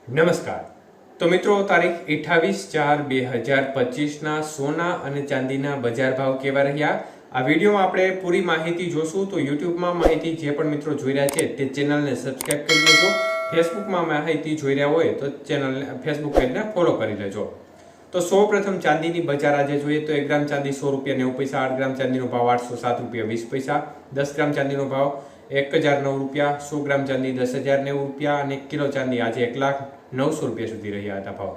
નમસ્કાર। તો મિત્રો તારીખ 28/4/2025 સોના અને ચાંદીના બજાર ભાવ કેવા રહ્યા આ વિડીયોમાં આપણે પૂરી માહિતી જોશું। તો યુટ્યુબમાં માહિતી જે પણ મિત્રો જોઈ રહ્યા છે તે ચેનલને સબસ્ક્રાઇબ કરી લેજો। ફેસબુકમાં માહિતી જોઈ રહ્યા હોય તો ચેનલને ફેસબુક પેજને ફોલો કરી લેજો। તો સૌપ્રથમ ચાંદીની બજાર આજે જોઈએ તો 1 ગ્રામ ચાંદી ₹100.90, 8 ગ્રામ ચાંદીનો ભાવ ₹807.20, 10 ગ્રામ ચાંદીનો ભાવ ₹1009, 100 ગ્રામ ચાંદી ₹10,090 અને 1 કિલો ચાંદી આજે ₹1,09,000 સુધી રહ્યા હતા ભાવ।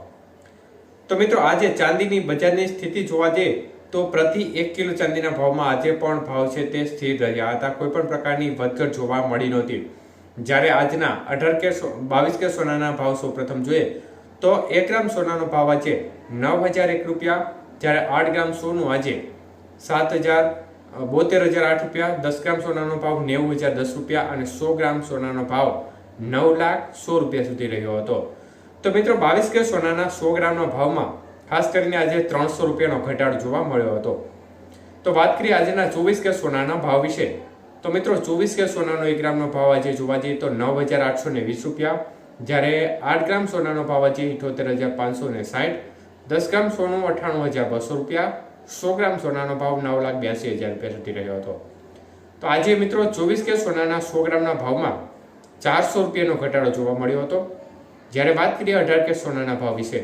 તો મિત્રો આજે ચાંદીની બજારની સ્થિતિ જોવા જઈએ તો પ્રતિ 1 કિલો ચાંદીના ભાવમાં આજે પણ ભાવ છે તે સ્થિર રહ્યા હતા, કોઈ પણ પ્રકારની વધઘટ જોવા મળી નહોતી। જ્યારે આજના 22 કે સોનાના ભાવ સૌપ્રથમ જોઈએ તો 1 ગ્રામ સોનાનો ભાવ આજે ₹9,001, જ્યારે 8 ગ્રામ સોનું આજે ₹72,008, 10 ગ્રામ સોનાનો ભાવ ₹90,010 અને 100 ગ્રામ સોનાનો ભાવ ₹9,100 સુધી રહ્યો હતો। તો મિત્રો 22 કે સોનાના 100 ગ્રામના ભાવમાં ખાસ કરીને આજે ₹300નો ઘટાડો જોવા મળ્યો હતો। તો વાત કરીએ આજના 24 કે સોનાના ભાવ વિશે તો મિત્રો 24 કે સોનાનો 1 ગ્રામનો ભાવ આજે જોવા જઈએ તો ₹9,820, જ્યારે 8 ગ્રામ સોનાનો ભાવ આજે ₹78,560, 10 ગ્રામ સોનું ₹98,200, 100 ગ્રામ સોનાનો ભાવ ₹9,82,000 સુધી રહ્યો હતો। તો આજે મિત્રો 24 કે સોનાના 100 ગ્રામના ભાવમાં ₹400નો ઘટાડો જોવા મળ્યો હતો। જ્યારે વાત કરીએ 18 કે સોનાના ભાવ વિશે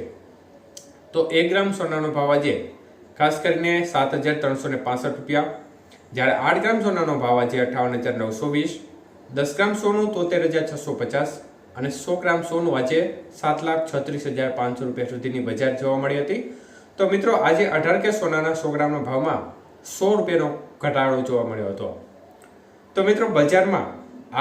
તો 1 ગ્રામ સોનાનો ભાવ આજે ખાસ કરીને ₹7,365, જ્યારે 8 ગ્રામ સોનાનો ભાવ આજે ₹58,920, 10 ગ્રામ સોનું ₹73,650 અને 100 ગ્રામ સોનું આજે ₹7,36,500 સુધીની બજાર જોવા મળી હતી। તો મિત્રો આજે 18 કે સોનાના 100 ગ્રામના ભાવમાં ₹100નો ઘટાડો જોવા મળ્યો હતો। તો મિત્રો બજારમાં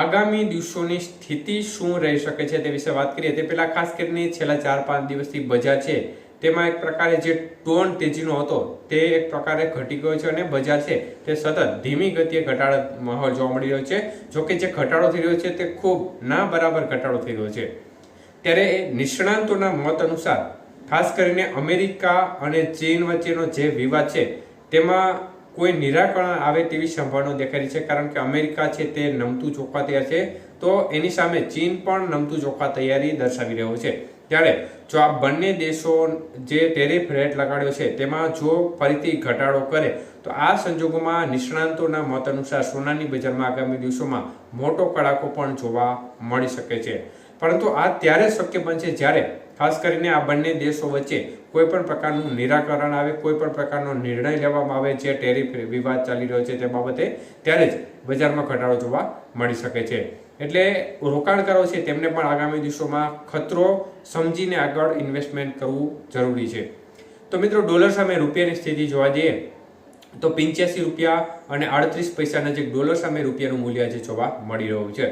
આગામી દિવસોની સ્થિતિ શું રહી શકે છે તે વિશે વાત કરીએ તે પહેલા ખાસ કરીને છેલ્લા 4-5 દિવસથી બજાર છે તેમાં એક પ્રકારે જે ટોન તેજીનો હતો તે એક પ્રકારે ઘટી ગયો છે અને બજાર છે તે સતત ધીમી ગતિએ ઘટાડો માહોલ જોવા મળી રહ્યો છે। જોકે જે ઘટાડો થઈ રહ્યો છે તે ખૂબ ના બરાબર ઘટાડો થઈ રહ્યો છે। ત્યારે નિષ્ણાંતોના મત અનુસાર ખાસ કરીને અમેરિકા અને ચીન વચ્ચેનો જે વિવાદ છે તેમાં કોઈ નિરાકરણ આવે તેવી સંભાવના દેખાઈ રહી છે, કારણ કે અમેરિકા છે તે નમતું ચોખા તૈયાર છે તો એની સામે ચીન પણ નમતું ચોખા તૈયારી દર્શાવી રહ્યો છે। ત્યારે જો આ બંને દેશો જે ટેરિફ રેટ લગાડ્યો છે તેમાં જો ફરીથી ઘટાડો કરે તો આ સંજોગોમાં નિષ્ણાંતોના મત અનુસાર સોનાની બજારમાં આગામી દિવસોમાં મોટો કડાકો પણ જોવા મળી શકે છે। પરંતુ આ ત્યારે શક્ય બનશે જ્યારે ખાસ કરીને આ બંને દેશો વચ્ચે કોઈ પણ પ્રકારનું નિરાકરણ આવે, કોઈ પણ પ્રકારનો નિર્ણય લેવામાં આવે જે ટેરિફ વિવાદ ચાલી રહ્યો છે તે બાબતે, ત્યારે જ બજારમાં ઘટાડો જોવા મળી શકે છે। એટલે રોકાણકારો છે તેમને પણ આગામી દિવસોમાં ખતરો સમજીને આગળ ઇન્વેસ્ટમેન્ટ કરવું જરૂરી છે। તો મિત્રો ડોલર સામે રૂપિયાની સ્થિતિ જોવા જઈએ તો ₹85 અને 38 પૈસા નજીક ડોલર સામે રૂપિયાનું મૂલ્ય આજે જોવા મળી રહ્યું છે।